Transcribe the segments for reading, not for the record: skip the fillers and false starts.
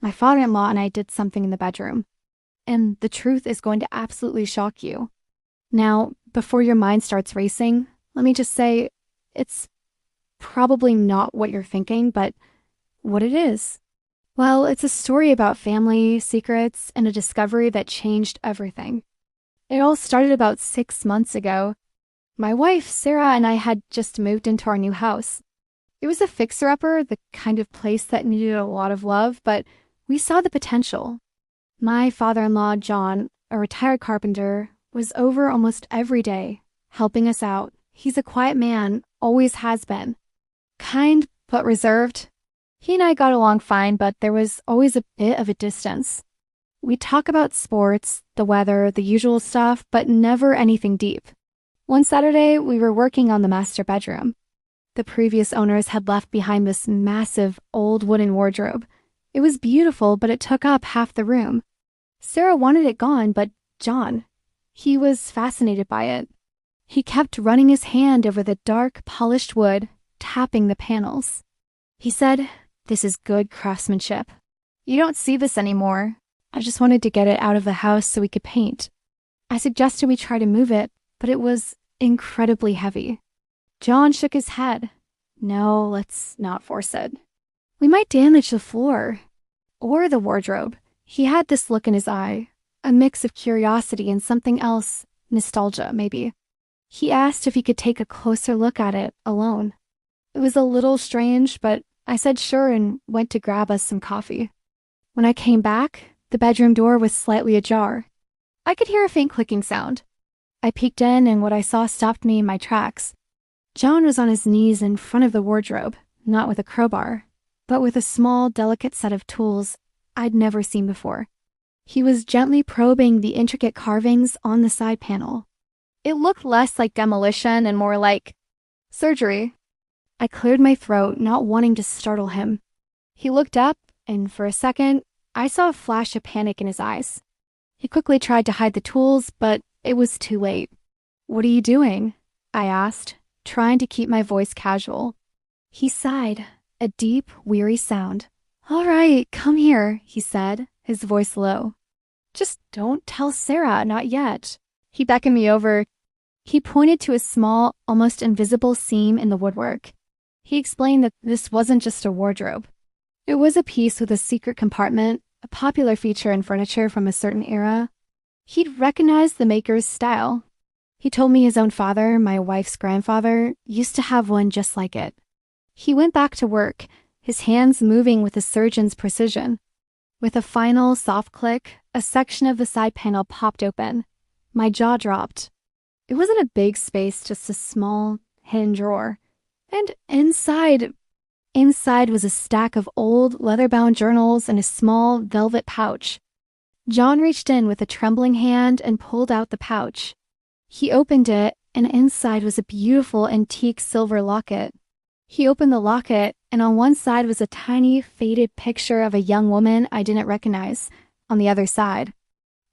My father-in-law and I did something in the bedroom, and the truth is going to absolutely shock you. Now, before your mind starts racing, let me just say it's probably not what you're thinking, but what it is. Well, it's a story about family, secrets, and a discovery that changed everything. It all started about 6 months ago. My wife, Sarah, and I had just moved into our new house. It was a fixer-upper, the kind of place that needed a lot of love, but we saw the potential. My father-in-law, John, a retired carpenter, was over almost every day, helping us out. He's a quiet man, always has been. Kind, but reserved. He and I got along fine, but there was always a bit of a distance. We'd talk about sports, the weather, the usual stuff, but never anything deep. One Saturday, we were working on the master bedroom. The previous owners had left behind this massive, old wooden wardrobe. It was beautiful, but it took up half the room. Sarah wanted it gone, but John, he was fascinated by it. He kept running his hand over the dark, polished wood, tapping the panels. He said, "This is good craftsmanship. You don't see this anymore. I just wanted to get it out of the house so we could paint." I suggested we try to move it, but it was incredibly heavy. John shook his head. "No, let's not force it. We might damage the floor. Or the wardrobe." He had this look in his eye, a mix of curiosity and something else, nostalgia maybe. He asked if he could take a closer look at it alone. It was a little strange, but I said sure and went to grab us some coffee. When I came back, the bedroom door was slightly ajar. I could hear a faint clicking sound. I peeked in and what I saw stopped me in my tracks. John was on his knees in front of the wardrobe, not with a crowbar, but with a small, delicate set of tools I'd never seen before. He was gently probing the intricate carvings on the side panel. It looked less like demolition and more like surgery. I cleared my throat, not wanting to startle him. He looked up, and for a second, I saw a flash of panic in his eyes. He quickly tried to hide the tools, but it was too late. "What are you doing?" I asked, trying to keep my voice casual. He sighed, a deep, weary sound. "All right, come here," he said, his voice low. "Just don't tell Sarah, not yet." He beckoned me over. He pointed to a small, almost invisible seam in the woodwork. He explained that this wasn't just a wardrobe. It was a piece with a secret compartment, a popular feature in furniture from a certain era. He'd recognized the maker's style. He told me his own father, my wife's grandfather, used to have one just like it. He went back to work, his hands moving with a surgeon's precision. With a final soft click, a section of the side panel popped open. My jaw dropped. It wasn't a big space, just a small, hidden drawer. And inside was a stack of old, leather-bound journals and a small, velvet pouch. John reached in with a trembling hand and pulled out the pouch. He opened it, and inside was a beautiful antique silver locket. He opened the locket, and on one side was a tiny, faded picture of a young woman I didn't recognize. On the other side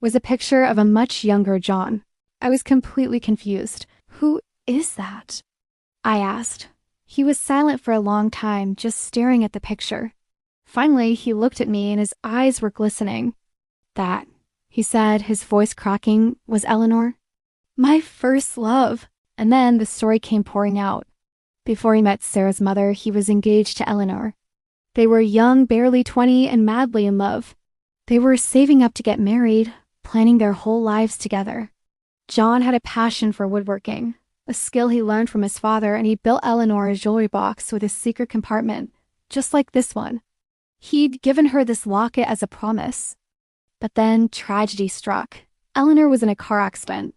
was a picture of a much younger John. I was completely confused. "Who is that?" I asked. He was silent for a long time, just staring at the picture. Finally, he looked at me and his eyes were glistening. "That," he said, his voice cracking, "was Eleanor. My first love." And then the story came pouring out. Before he met Sarah's mother, he was engaged to Eleanor. They were young, barely 20, and madly in love. They were saving up to get married, planning their whole lives together. John had a passion for woodworking, a skill he learned from his father, and he built Eleanor a jewelry box with a secret compartment, just like this one. He'd given her this locket as a promise. But then tragedy struck. Eleanor was in a car accident.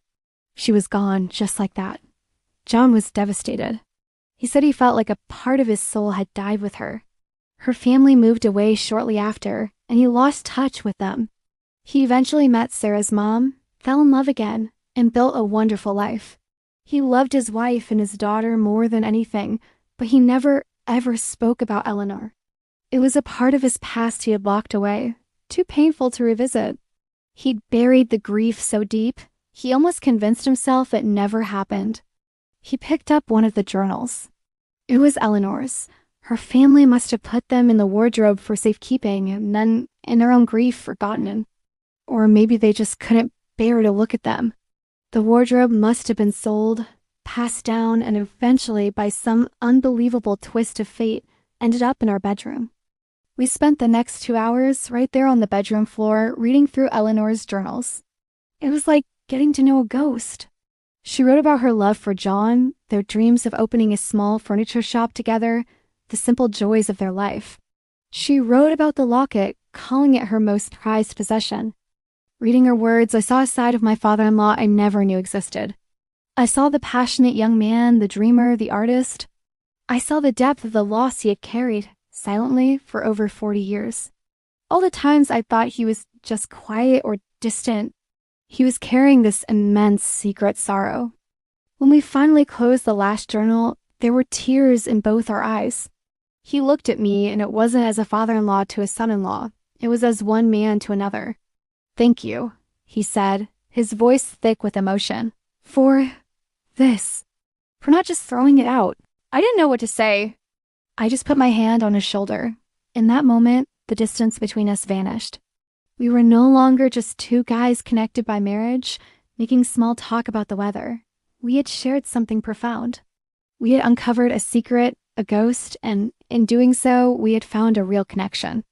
She was gone, just like that. John was devastated. He said he felt like a part of his soul had died with her. Her family moved away shortly after, and he lost touch with them. He eventually met Sarah's mom, fell in love again, and built a wonderful life. He loved his wife and his daughter more than anything, but he never, ever spoke about Eleanor. It was a part of his past he had locked away, too painful to revisit. He'd buried the grief so deep, he almost convinced himself it never happened. He picked up one of the journals. It was Eleanor's. Her family must have put them in the wardrobe for safekeeping, and then in their own grief forgotten. Or maybe they just couldn't bear to look at them. The wardrobe must have been sold, passed down, and eventually, by some unbelievable twist of fate, ended up in our bedroom. We spent the next 2 hours right there on the bedroom floor reading through Eleanor's journals. It was like getting to know a ghost. She wrote about her love for John, their dreams of opening a small furniture shop together, the simple joys of their life. She wrote about the locket, calling it her most prized possession. Reading her words, I saw a side of my father-in-law I never knew existed. I saw the passionate young man, the dreamer, the artist. I saw the depth of the loss he had carried, silently, for over 40 years. All the times I thought he was just quiet or distant, he was carrying this immense secret sorrow. When we finally closed the last journal, there were tears in both our eyes. He looked at me, and it wasn't as a father-in-law to a son-in-law. It was as one man to another. "Thank you," he said, his voice thick with emotion. "For this. For not just throwing it out." I didn't know what to say. I just put my hand on his shoulder. In that moment, the distance between us vanished. We were no longer just two guys connected by marriage, making small talk about the weather. We had shared something profound. We had uncovered a secret, a ghost, and in doing so, we had found a real connection.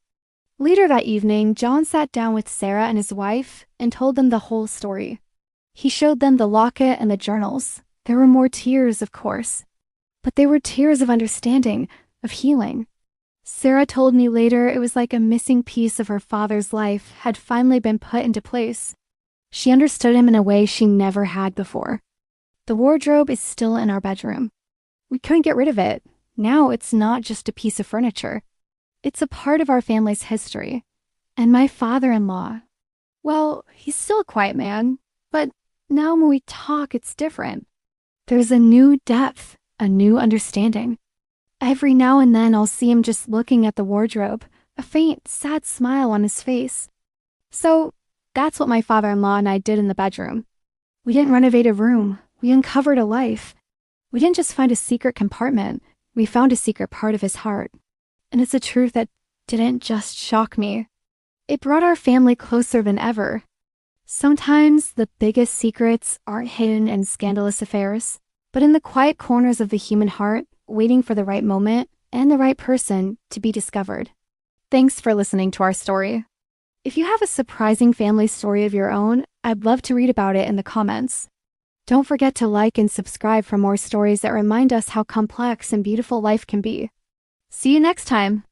Later that evening, John sat down with Sarah and his wife and told them the whole story. He showed them the locket and the journals. There were more tears, of course, but they were tears of understanding, of healing. Sarah told me later it was like a missing piece of her father's life had finally been put into place. She understood him in a way she never had before. The wardrobe is still in our bedroom. We couldn't get rid of it. Now it's not just a piece of furniture. It's a part of our family's history. And my father-in-law, well, he's still a quiet man, but now when we talk, it's different. There's a new depth, a new understanding. Every now and then I'll see him just looking at the wardrobe, a faint, sad smile on his face. So that's what my father-in-law and I did in the bedroom. We didn't renovate a room. We uncovered a life. We didn't just find a secret compartment. We found a secret part of his heart. And it's a truth that didn't just shock me. It brought our family closer than ever. Sometimes the biggest secrets aren't hidden in scandalous affairs, but in the quiet corners of the human heart, waiting for the right moment and the right person to be discovered. Thanks for listening to our story. If you have a surprising family story of your own, I'd love to read about it in the comments. Don't forget to like and subscribe for more stories that remind us how complex and beautiful life can be. See you next time.